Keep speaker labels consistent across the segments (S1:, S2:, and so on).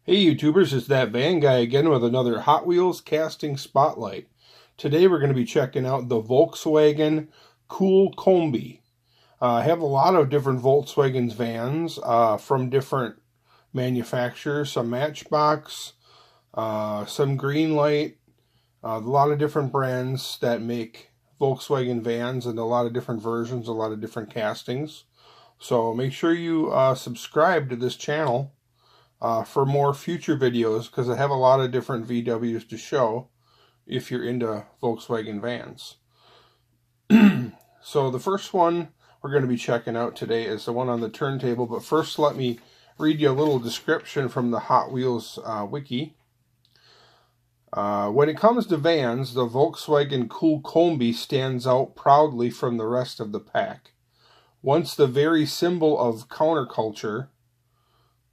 S1: Hey YouTubers, it's that van guy again with another Hot Wheels casting spotlight. Today we're going to be checking out the Volkswagen KOOL Kombi. I have a lot of different Volkswagen vans from different manufacturers, some Matchbox, some Greenlight, a lot of different brands that make Volkswagen vans and a lot of different versions, a lot of different castings. So make sure you subscribe to this channel for more future videos, because I have a lot of different VWs to show if you're into Volkswagen vans. So the first one we're going to be checking out today is the one on the turntable, but first let me read you a little description from the Hot Wheels wiki. When it comes to vans, the Volkswagen KOOL Kombi stands out proudly from the rest of the pack. Once the very symbol of counterculture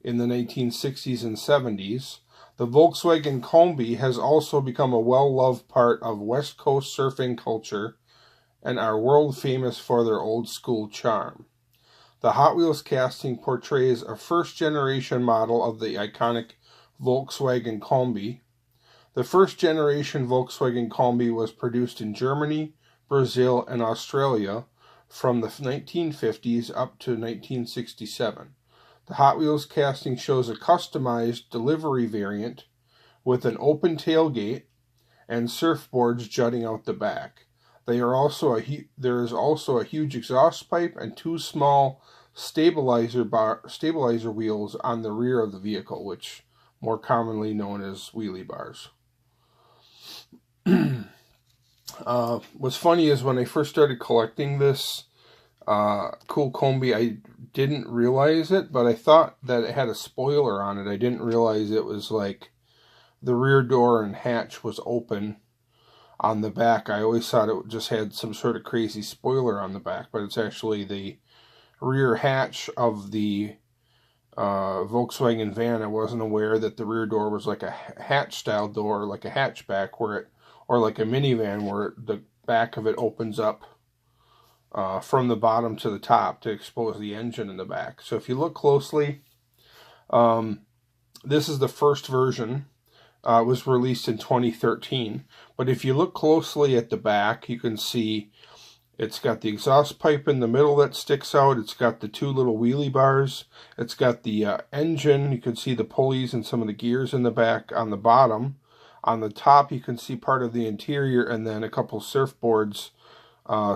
S1: in the 1960s and 70s, the Volkswagen Kombi has also become a well-loved part of West Coast surfing culture and are world famous for their old-school charm. The Hot Wheels casting portrays a first-generation model of the iconic Volkswagen Kombi. The first-generation Volkswagen Kombi was produced in Germany, Brazil, and Australia from the 1950s up to 1967. The Hot Wheels casting shows a customized delivery variant with an open tailgate and surfboards jutting out the back. There is also a huge exhaust pipe and two small stabilizer wheels on the rear of the vehicle, which more commonly known as wheelie bars. What's funny is when I first started collecting this KOOL Kombi, I didn't realize it, but I thought that it had a spoiler on it. I didn't realize it was like the rear door and hatch was open on the back. I always thought it just had some sort of crazy spoiler on the back, but it's actually the rear hatch of the Volkswagen van. I wasn't aware that the rear door was like a hatch style door, like a hatchback, or like a minivan where the back of it opens up from the bottom to the top to expose the engine in the back. So if you look closely, this is the first version. It was released in 2013. But if you look closely at the back, you can see it's got the exhaust pipe in the middle that sticks out. It's got the two little wheelie bars. It's got the engine. You can see the pulleys and some of the gears in the back on the bottom. On the top, you can see part of the interior and then a couple surfboards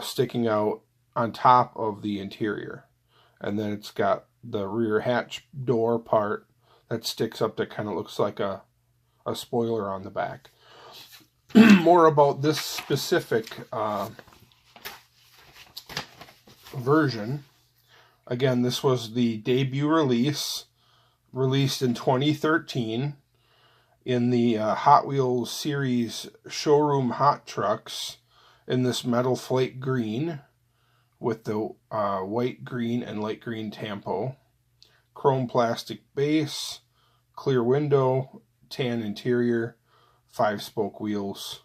S1: sticking out on top of the interior. And then it's got the rear hatch door part that sticks up that kind of looks like a spoiler on the back. More about this specific version. Again, this was the debut released in 2013 in the Hot Wheels series showroom hot trucks in this metal flake green with the white, green, and light green tampo, chrome plastic base, clear window, tan interior, 5-spoke wheels,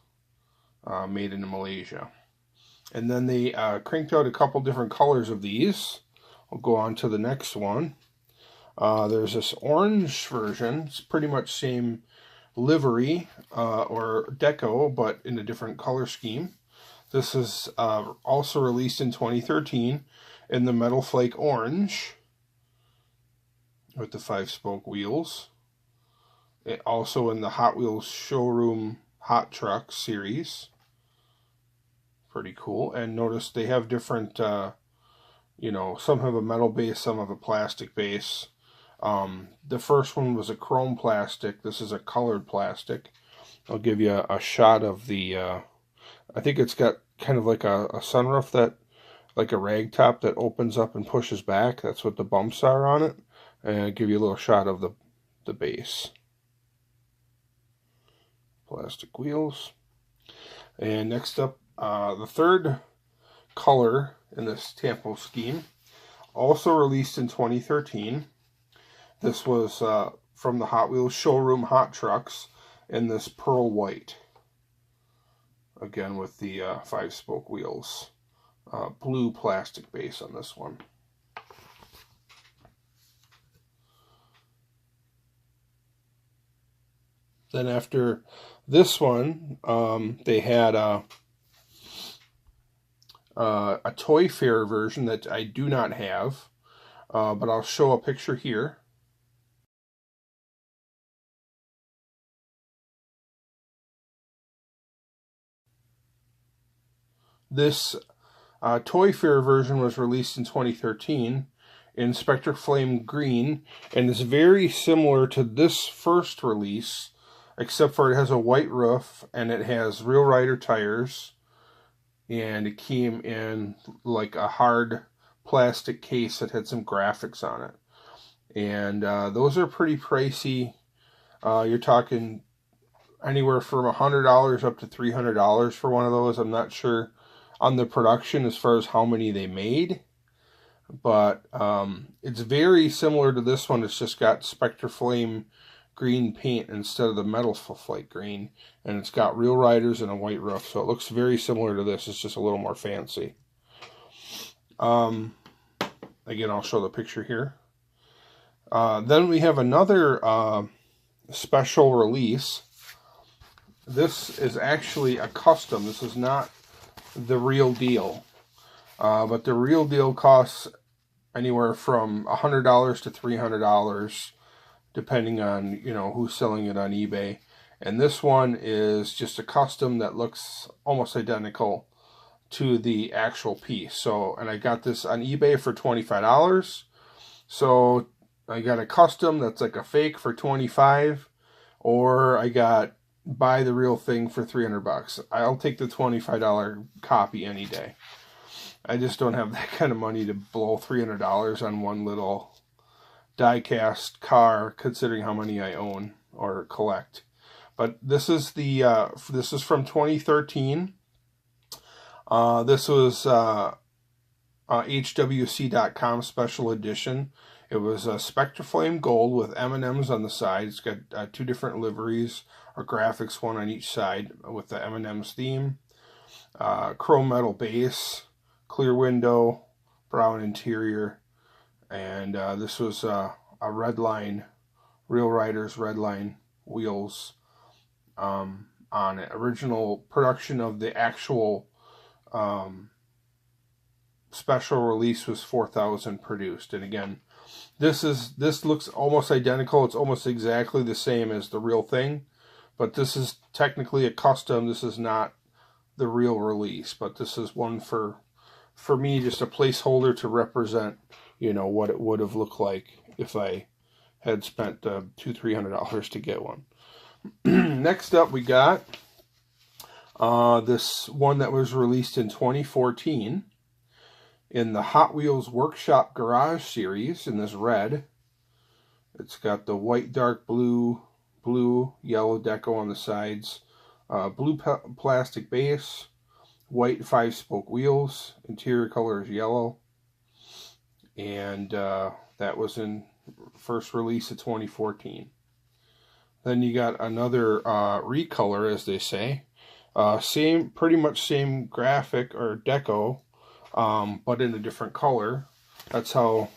S1: made in Malaysia. And then they cranked out a couple different colors of these. I'll go on to the next one. There's this orange version. It's pretty much same livery or deco, but in a different color scheme. This is also released in 2013 in the metal flake orange with the 5-spoke wheels. It also in the Hot Wheels showroom hot truck series. Pretty cool. And notice they have different, some have a metal base, some have a plastic base. The first one was a chrome plastic. This is a colored plastic. I'll give you a shot of the, I think it's got kind of like a sunroof that, like a rag top that opens up and pushes back. That's what the bumps are on it. And I'll give you a little shot of the base. Plastic wheels. And next up, the third color in this tampo scheme, also released in 2013. This was from the Hot Wheels showroom hot trucks in this pearl white. Again with the 5-spoke wheels. Blue plastic base on this one. Then after this one, they had a Toy Fair version that I do not have, but I'll show a picture here. This Toy Fair version was released in 2013 in Spectre Flame Green, and is very similar to this first release, except for it has a white roof and it has Real Rider tires, and it came in like a hard plastic case that had some graphics on it. And those are pretty pricey. You're talking anywhere from $100 up to $300 for one of those. I'm not sure on the production as far as how many they made, but it's very similar to this one. It's just got Spectre Flame green paint instead of the Metal Flake green, and it's got Real Riders and a white roof, so it looks very similar to this. It's just a little more fancy. Again, I'll show the picture here. Then we have another special release. This is actually a custom. This is not the real deal, but the real deal costs anywhere from $100 to $300, depending on, you know, who's selling it on eBay. And this one is just a custom that looks almost identical to the actual piece. So, and I got this on eBay for $25. So I got a custom that's like a fake for $25, or I got buy the real thing for $300. I'll take the $25 copy any day. I just don't have that kind of money to blow $300 on one little die-cast car, considering how many I own or collect. But this is the this is from 2013. This was HWC.com special edition. It was a Spectre Flame Gold with M&Ms on the side. It's got two different liveries or graphics, one on each side with the M&Ms theme. Chrome metal base, clear window, brown interior, and this was a Redline, Real Riders Redline wheels on it. Original production of the actual special release was 4,000 produced, and again, this looks almost identical. It's almost exactly the same as the real thing, but this is technically a custom. This is not the real release, but this is one for me, just a placeholder to represent, you know, what it would have looked like if I had spent $200-300 to get one. Next up, we got this one that was released in 2014 in the Hot Wheels Workshop Garage series in this red. It's got the white, dark blue, yellow deco on the sides, blue plastic base, white 5-spoke wheels, interior color is yellow, and that was in first release of 2014. Then you got another recolor, as they say. Pretty much same graphic or deco, but in a different color. That's how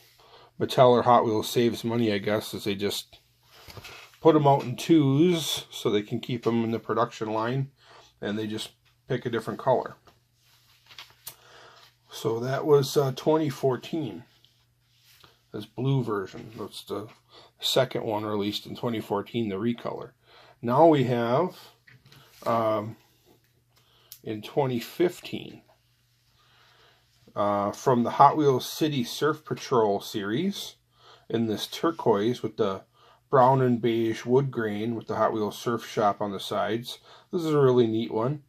S1: Mattel or Hot Wheels saves money, I guess, is they just put them out in twos so they can keep them in the production line, and they just pick a different color. So that was 2014. This blue version. That's the second one released in 2014, the recolor. Now we have in 2015 from the Hot Wheels City Surf Patrol series in this turquoise with the brown and beige wood grain with the Hot Wheels Surf Shop on the sides. This is a really neat one.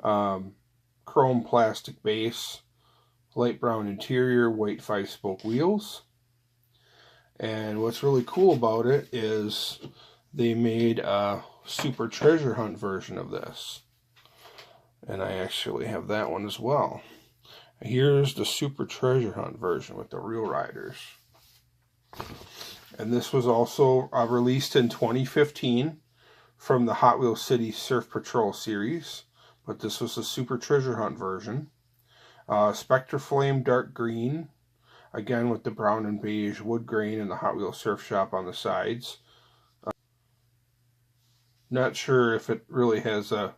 S1: Chrome plastic base, light brown interior, white 5-spoke wheels. And what's really cool about it is they made a Super Treasure Hunt version of this. And I actually have that one as well. Here's the Super Treasure Hunt version with the Real Riders. And this was also released in 2015 from the Hot Wheels City Surf Patrol series. But this was the Super Treasure Hunt version. Spectre Flame dark green. Again with the brown and beige wood grain and the Hot Wheels Surf Shop on the sides. Not sure if it really has a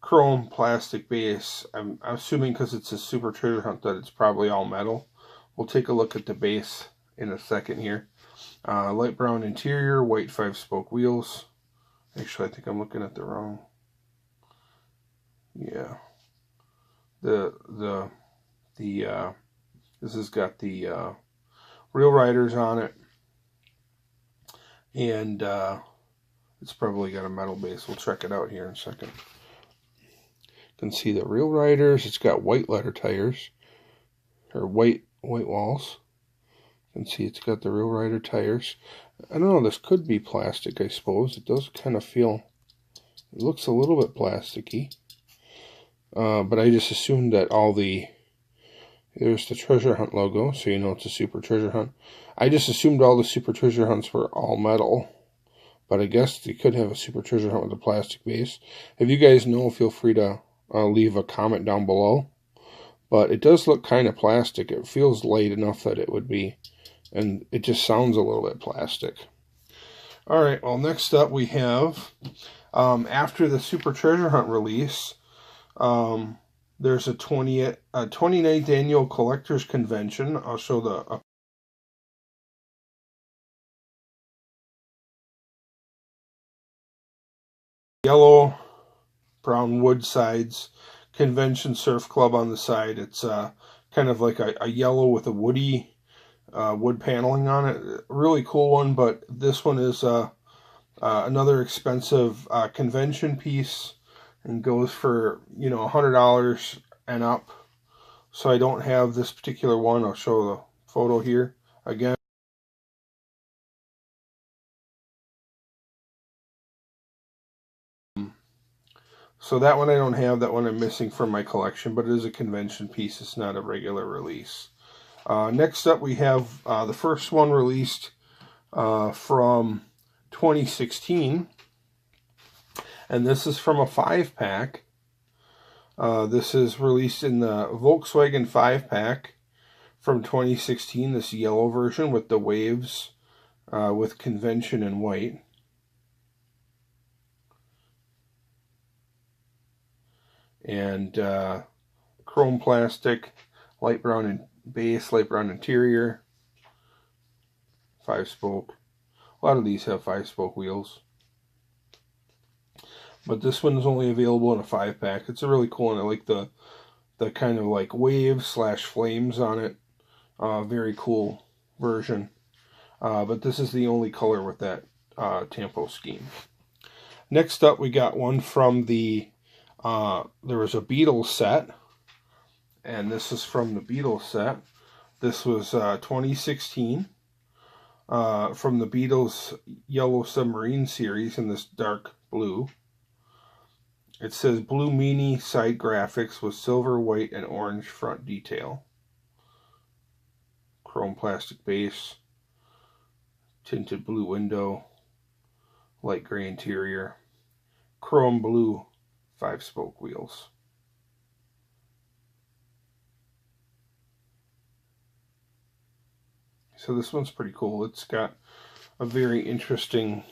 S1: chrome plastic base. I'm assuming because it's a Super Treasure Hunt that it's probably all metal. We'll take a look at the base in a second here. Light brown interior, white 5-spoke wheels. Actually, I think I'm looking at the wrong. Yeah. This has got the Real Riders on it, and it's probably got a metal base. We'll check it out here in a second. You can see the Real Riders. It's got white letter tires, or white walls. You can see it's got the Real Rider tires. I don't know, this could be plastic, I suppose. It does kind of feel, it looks a little bit plasticky. But I just assumed that there's the Treasure Hunt logo, so you know it's a Super Treasure Hunt. I just assumed all the Super Treasure Hunts were all metal. But I guess you could have a Super Treasure Hunt with a plastic base. If you guys know, feel free to leave a comment down below. But it does look kind of plastic. It feels light enough that it would be. And it just sounds a little bit plastic. Alright, well, next up we have, after the Super Treasure Hunt release, there's a 29th Annual Collectors Convention. I'll show the yellow, brown wood sides, Convention Surf Club on the side. It's kind of like a yellow with a woody wood paneling on it. Really cool one, but this one is another expensive convention piece and goes for, you know, $100 and up. So I don't have this particular one. I'll show the photo here again. So that one I don't have. That one I'm missing from my collection, but it is a convention piece. It's not a regular release. Next up we have the first one released from 2016. And this is from a 5-pack. This is released in the Volkswagen 5-pack from 2016. This yellow version with the waves with convention in white. And chrome plastic, light brown base, light brown interior, 5-spoke. A lot of these have 5-spoke wheels. But this one is only available in a 5-pack. It's a really cool one. I like the kind of like waves / flames on it. Very cool version. But this is the only color with that Tampo scheme. Next up, we got one from the there was a Beatles set, and this is from the Beatles set. This was 2016 from the Beatles Yellow Submarine series in this dark blue. It says blue meanie side graphics with silver, white, and orange front detail. Chrome plastic base, tinted blue window, light gray interior, chrome blue 5-spoke wheels. So this one's pretty cool. It's got a very interesting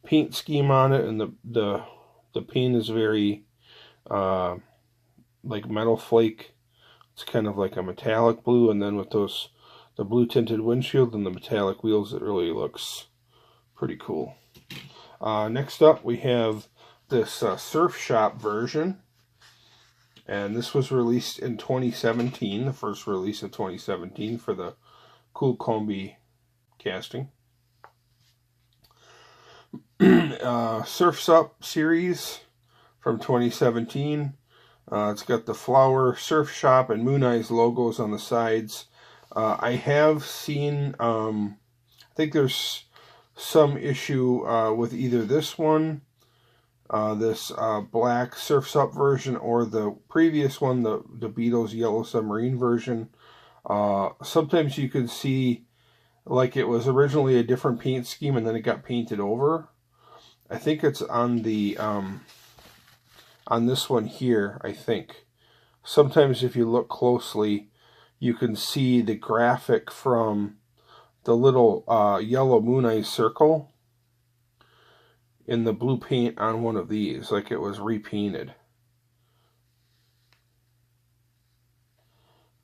S1: paint scheme on it, and the paint is very like metal flake. It's kind of like a metallic blue, and then with the blue tinted windshield and the metallic wheels, it really looks pretty cool. Next up we have this Surf Shop version, and this was released in 2017, the first release of 2017 for the KOOL Kombi casting. Surf's Up series from 2017. It's got the Flower, Surf Shop, and Moon Eyes logos on the sides. I have seen, I think there's some issue with either this one, this black Surf's Up version, or the previous one, the Beatles Yellow Submarine version. Sometimes you can see like it was originally a different paint scheme and then it got painted over. I think it's on the on this one here, I think. Sometimes if you look closely, you can see the graphic from the little yellow Moon Eye circle in the blue paint on one of these, like it was repainted.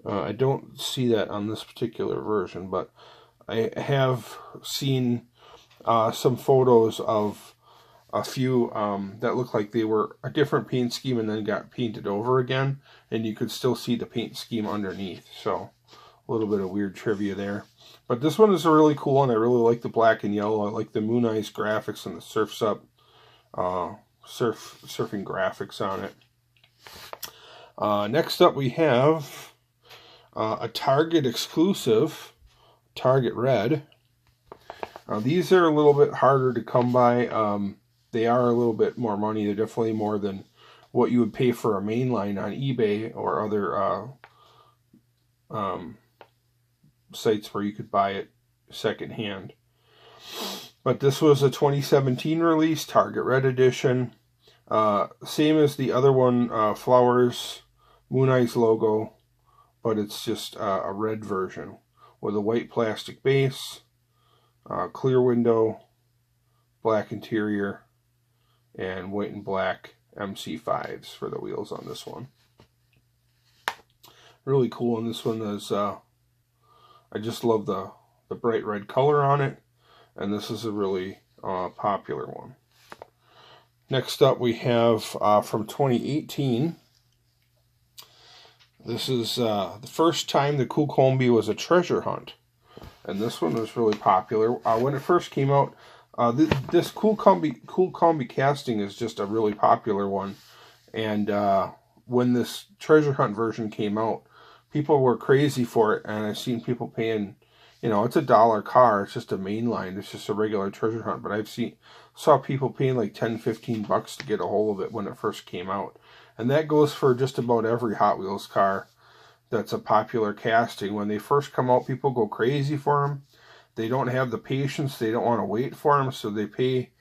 S1: I don't see that on this particular version, but I have seen some photos of a few that look like they were a different paint scheme and then got painted over again, and you could still see the paint scheme underneath. So a little bit of weird trivia there. But this one is a really cool one. I really like the black and yellow. I like the Moon Eyes graphics and the Surf's Up surfing graphics on it. Next up we have a Target exclusive, Target Red. These are a little bit harder to come by. They are a little bit more money. They're definitely more than what you would pay for a Mainline on eBay or other sites where you could buy it secondhand. But this was a 2017 release, Target Red Edition. Same as the other one, Flowers, Moon Eyes logo, but it's just a red version with a white plastic base, clear window, black interior, and white and black MC5s for the wheels on this one. Really cool, and this one is, I just love the bright red color on it, and this is a really popular one. Next up we have from 2018. This is the first time the KOOL Kombi was a treasure hunt, and this one was really popular. When it first came out, this KOOL Kombi casting is just a really popular one, and when this treasure hunt version came out, people were crazy for it, and I've seen people paying, you know, it's a $1 car, it's just a Mainline, it's just a regular treasure hunt, but saw people paying like $10-15 to get a hold of it when it first came out. And that goes for just about every Hot Wheels car that's a popular casting. When they first come out, people go crazy for them. They don't have the patience, they don't want to wait for them, so they pay,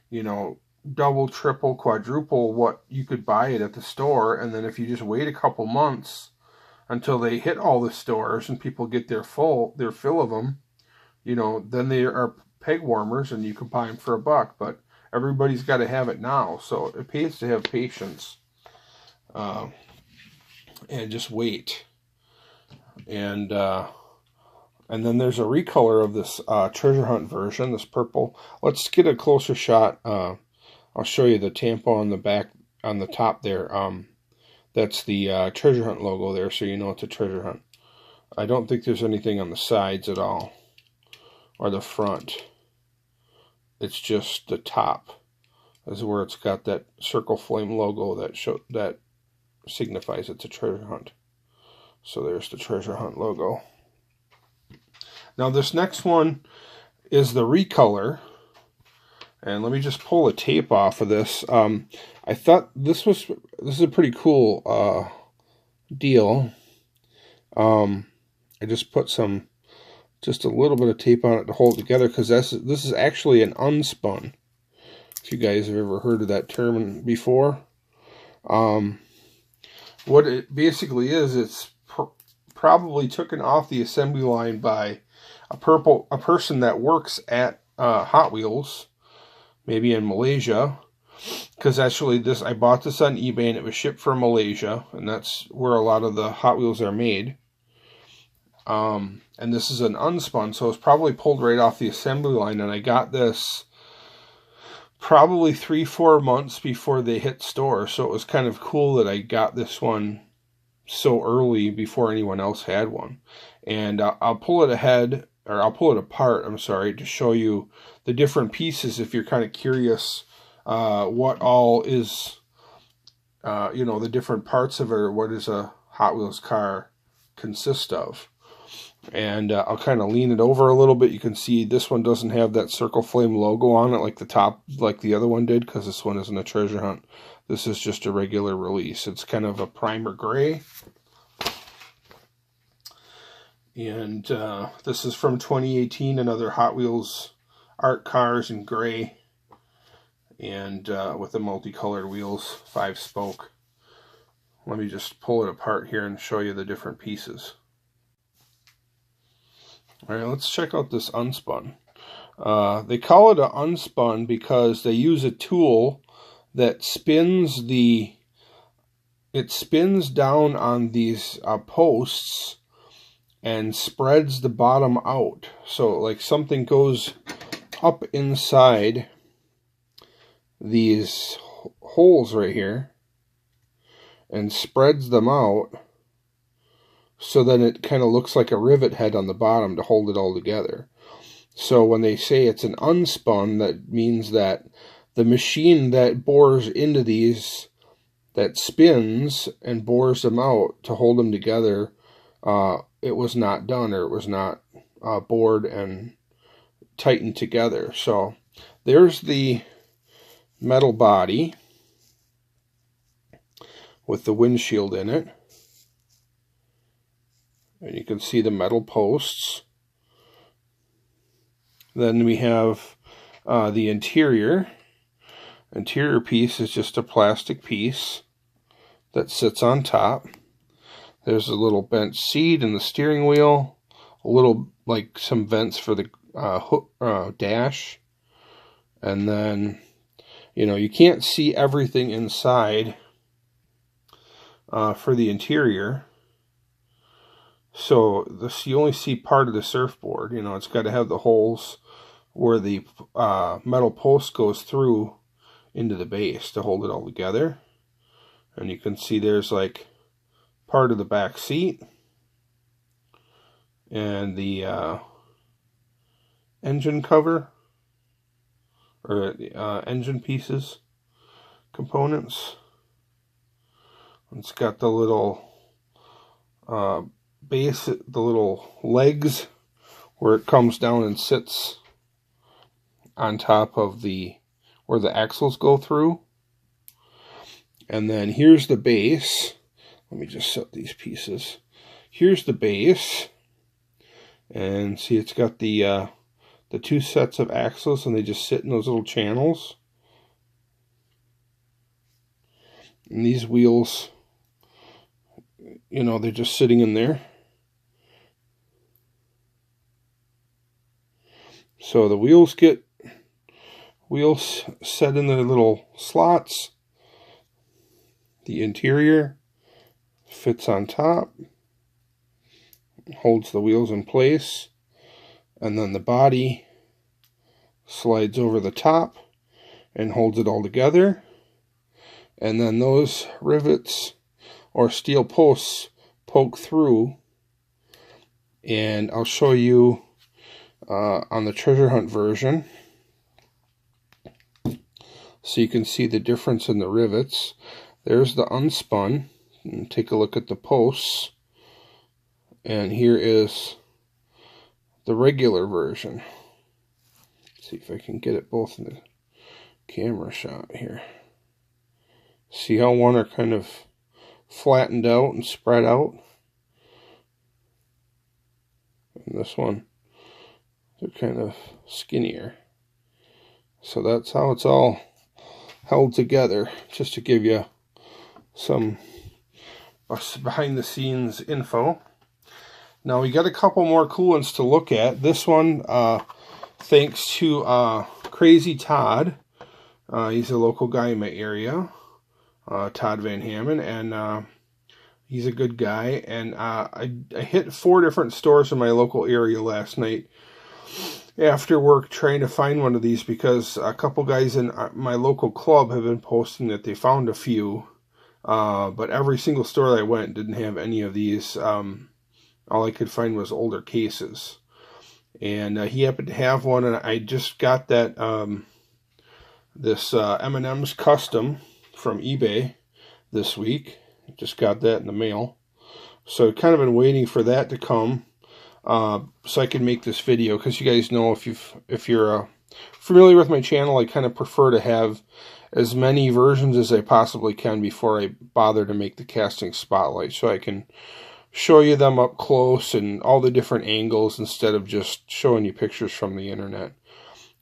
S1: you know, double, triple, quadruple what you could buy it at the store, and then if you just wait a couple months until they hit all the stores and people get their fill of them, you know, then they are peg warmers and you can buy them for $1. But everybody's got to have it now, so it pays to have patience and just wait. And then there's a recolor of this treasure hunt version, this purple. Let's get a closer shot. I'll show you the tampo on the back, on the top there. That's the treasure hunt logo there, so you know it's a treasure hunt. I don't think there's anything on the sides at all, or the front. It's just the top is where it's got that circle flame logo that signifies it's a treasure hunt. So there's the treasure hunt logo. Now this next one is the recolor, and let me just pull the tape off of this. I thought this is a pretty cool deal. I just put just a little bit of tape on it to hold it together, because this is actually an unspun. If you guys have ever heard of that term before, what it basically is, it's probably taken off the assembly line by a person that works at Hot Wheels, maybe in Malaysia, because actually I bought this on eBay and it was shipped from Malaysia, and that's where a lot of the Hot Wheels are made. And this is an unspun, so it's probably pulled right off the assembly line, and I got this probably 3-4 months before they hit stores, so it was kind of cool that I got this one so early before anyone else had one. And I'll pull it apart, I'm sorry, to show you the different pieces if you're kind of curious what all is, you know, the different parts of it, or what does a Hot Wheels car consist of. And I'll kind of lean it over a little bit. You can see this one doesn't have that circle flame logo on it like the other one did, because this one isn't a treasure hunt. This is just a regular release. It's kind of a primer gray. And this is from 2018, another Hot Wheels art cars in gray, and with the multicolored wheels, 5-spoke. Let me just pull it apart here and show you the different pieces. Alright, let's check out this unspun. They call it an unspun because they use a tool that spins it spins down on these posts and spreads the bottom out. So like something goes up inside these holes right here and spreads them out, so then it kind of looks like a rivet head on the bottom to hold it all together. So when they say it's an unspun, that means that the machine that bores into these, that spins and bores them out to hold them together, it was not done, or it was not bored and tightened together. So there's the metal body with the windshield in it, and you can see the metal posts. Then we have the interior. Interior piece is just a plastic piece that sits on top. There's a little bent seat in the steering wheel, a little, like some vents for the dash, and then, you know, you can't see everything inside for the interior. So this, you only see part of the surfboard. You know, it's got to have the holes where the metal post goes through into the base to hold it all together. And you can see there's like part of the back seat and the engine cover, or engine pieces, components. It's got the little base, the little legs where it comes down and sits on top of the, where the axles go through. And then here's the base. Let me just set these pieces. Here's the base, and see, it's got the two sets of axles, and they just sit in those little channels. And these wheels, you know, they're just sitting in there. So the wheels set in their little slots. The interior fits on top, holds the wheels in place, and then the body slides over the top and holds it all together. And then those rivets or steel posts poke through, and I'll show you on the treasure hunt version, so you can see the difference in the rivets. There's the unspun, and take a look at the posts, and here is the regular version. Let's see if I can get it both in the camera shot here. See how one are kind of flattened out and spread out, and this one, they're kind of skinnier. So that's how it's all held together, just to give you some behind the scenes info. Now we got a couple more cool ones to look at. This one, thanks to Crazy Todd. He's a local guy in my area, Todd Van Hammond, and he's a good guy. And I hit 4 different stores in my local area last night after work trying to find one of these, because a couple guys in my local club have been posting that they found a few, but every single store that I went didn't have any of these. All I could find was older cases, and he happened to have one, and I just got that this M&M's custom from eBay this week. Just got that in the mail, so I've kind of been waiting for that to come, so I can make this video, because you guys know, if you're familiar with my channel, I kind of prefer to have as many versions as I possibly can before I bother to make the casting spotlight, so I can show you them up close and all the different angles instead of just showing you pictures from the internet.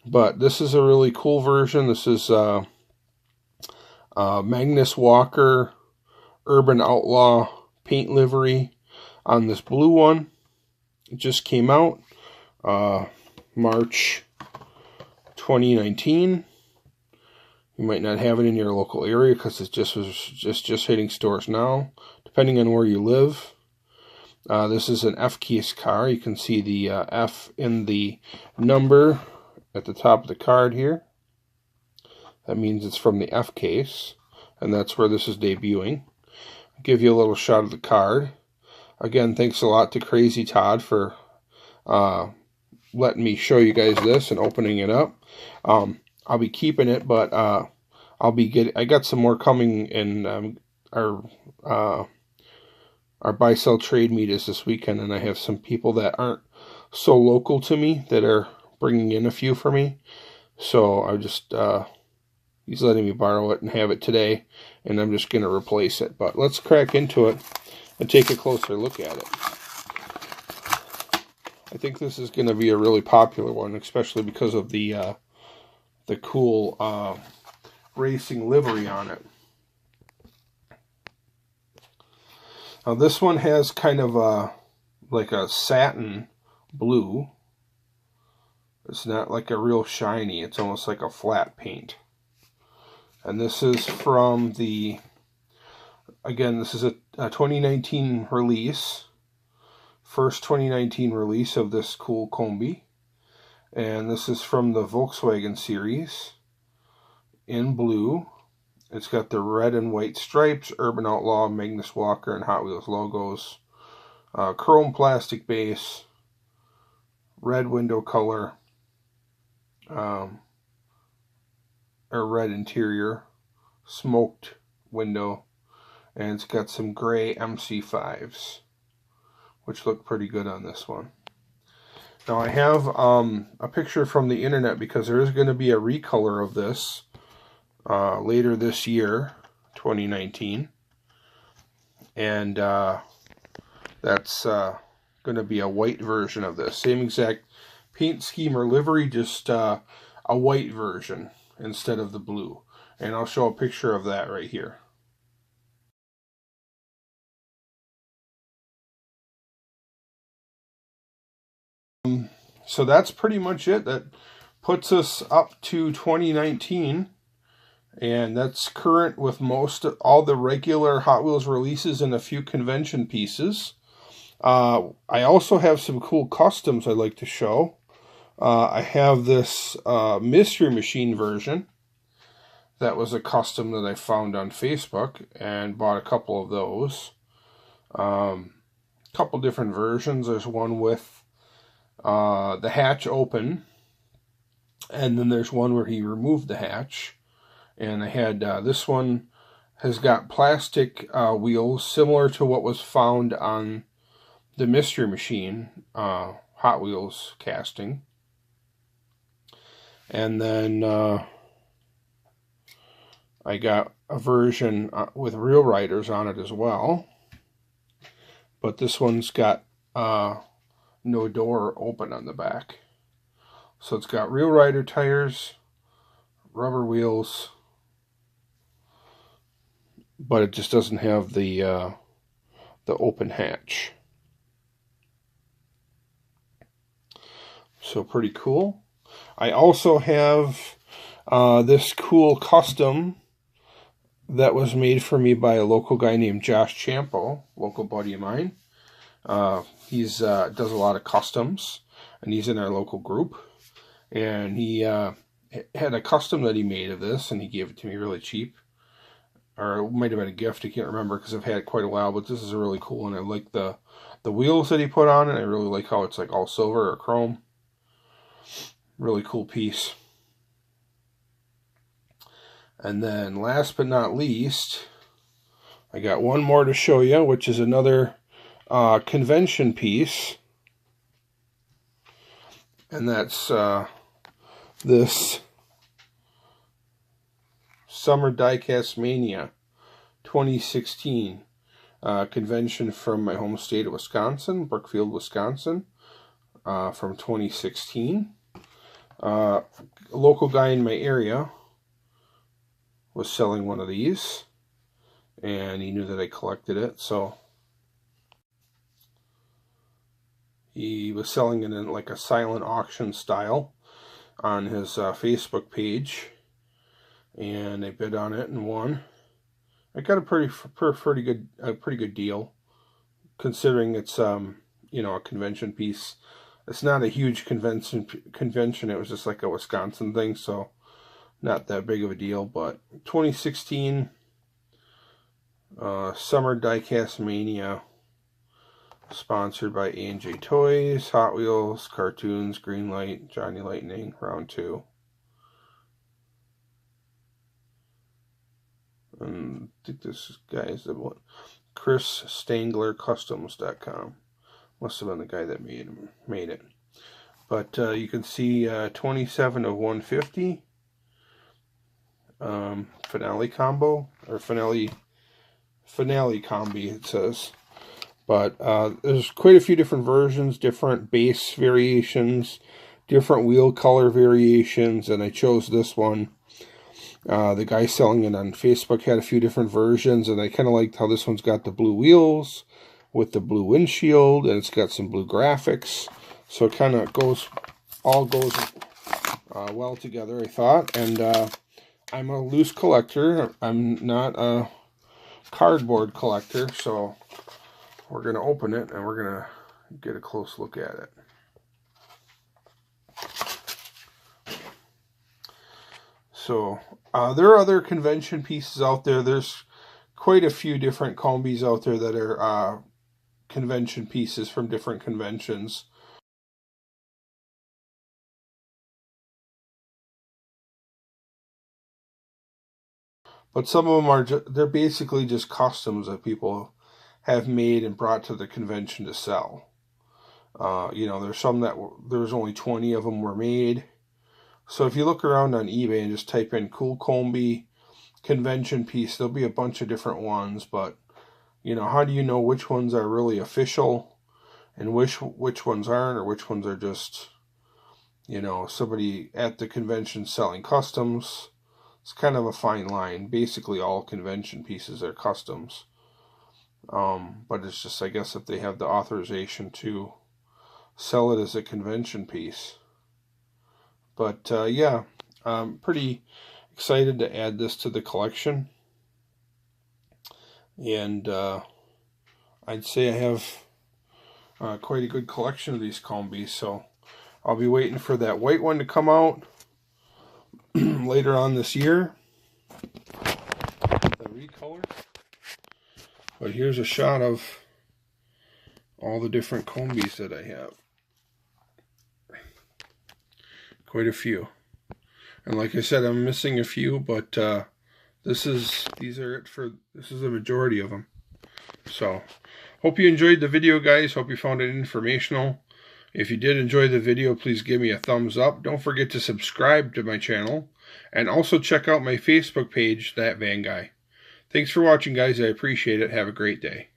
S1: But this is a really cool version. This is Magnus Walker Urban Outlaw paint livery on this blue one. It just came out March 2019. You might not have it in your local area because it was just hitting stores now, depending on where you live. This is an F case car. You can see the F in the number at the top of the card here. That means it's from the F case, and that's where this is debuting. I'll give you a little shot of the card. Again, thanks a lot to Crazy Todd for letting me show you guys this and opening it up. I'll be keeping it, but I got some more coming in our buy sell trade meet is this weekend, and I have some people that aren't so local to me that are bringing in a few for me. So I just he's letting me borrow it and have it today, and I'm just going to replace it. But let's crack into it and take a closer look at it. I think this is going to be a really popular one, especially because of the cool racing livery on it. Now this one has kind of like a satin blue. It's not like a real shiny, it's almost like a flat paint. And this is from the, again, this is a 2019 release. First 2019 release of this KOOL Kombi. And this is from the Volkswagen series in blue. It's got the red and white stripes, Urban Outlaw, Magnus Walker, and Hot Wheels logos. Chrome plastic base, red window color, or red interior, smoked window, and it's got some gray MC5s, which look pretty good on this one. Now I have a picture from the internet because there is going to be a recolor of this later this year, 2019, and that's going to be a white version of this. Same exact paint scheme or livery, just a white version instead of the blue. And I'll show a picture of that right here. So that's pretty much it. That puts us up to 2019. And that's current with all the regular Hot Wheels releases and a few convention pieces. I also have some cool customs I'd like to show. I have this Mystery Machine version. That was a custom that I found on Facebook and bought a couple of those. Couple different versions. There's one with the hatch open, and then there's one where he removed the hatch. And I had this one has got plastic wheels similar to what was found on the Mystery Machine Hot Wheels casting. And then I got a version with real riders on it as well. But this one's got no door open on the back. So it's got real rider tires, rubber wheels, but it just doesn't have the open hatch. So pretty cool. I also have this cool custom that was made for me by a local guy named Josh Champo, local buddy of mine. He's does a lot of customs, and he's in our local group. And he had a custom that he made of this, and he gave it to me really cheap. Or it might have been a gift, I can't remember because I've had it quite a while, but this is a really cool one. I like the wheels that he put on it. I really like how it's like all silver or chrome. Really cool piece. And then last but not least, I got one more to show you, which is another convention piece. And that's this Summer Diecast Mania 2016 convention from my home state of Wisconsin, Brookfield, Wisconsin, from 2016. A local guy in my area was selling one of these, and he knew that I collected it, so he was selling it in like a silent auction style. on his Facebook page, and I bid on it and won. I got a pretty good deal, considering it's you know, a convention piece. It's not a huge convention. It was just like a Wisconsin thing, so not that big of a deal. But 2016 Summer Diecast Mania, sponsored by A&J Toys, Hot Wheels, Cartoons, Greenlight, Johnny Lightning, round 2. And I think this guy is the one, Chris StanglerCustoms.com. Must have been the guy that made it. But you can see 27 of 150 finale combo, or finale combi, it says. But there's quite a few different versions, different base variations, different wheel color variations, and I chose this one. The guy selling it on Facebook had a few different versions, and I kind of liked how this one's got the blue wheels with the blue windshield, and it's got some blue graphics, so it kind of all goes well together, I thought. And I'm a loose collector. I'm not a cardboard collector, so we're going to open it and we're going to get a close look at it. So there are other convention pieces out there. There's quite a few different Kombis out there that are convention pieces from different conventions. But some of them are they're basically just customs that people have made and brought to the convention to sell. You know, there's some that there's only 20 of them were made. So if you look around on eBay and just type in KOOL KOMBI convention piece, there'll be a bunch of different ones. But you know, how do you know which ones are really official and which ones aren't, or which ones are just, you know, somebody at the convention selling customs? It's kind of a fine line. Basically, all convention pieces are customs. But it's just, I guess, if they have the authorization to sell it as a convention piece. But yeah, I'm pretty excited to add this to the collection. And I'd say I have quite a good collection of these Kombis. So I'll be waiting for that white one to come out later on this year, the recolor. But here's a shot of all the different Kombis that I have. Quite a few. And like I said, I'm missing a few, but this is the majority of them. So hope you enjoyed the video, guys. Hope you found it informational. If you did enjoy the video, please give me a thumbs up. Don't forget to subscribe to my channel. And also check out my Facebook page, That Van Guy. Thanks for watching, guys. I appreciate it. Have a great day.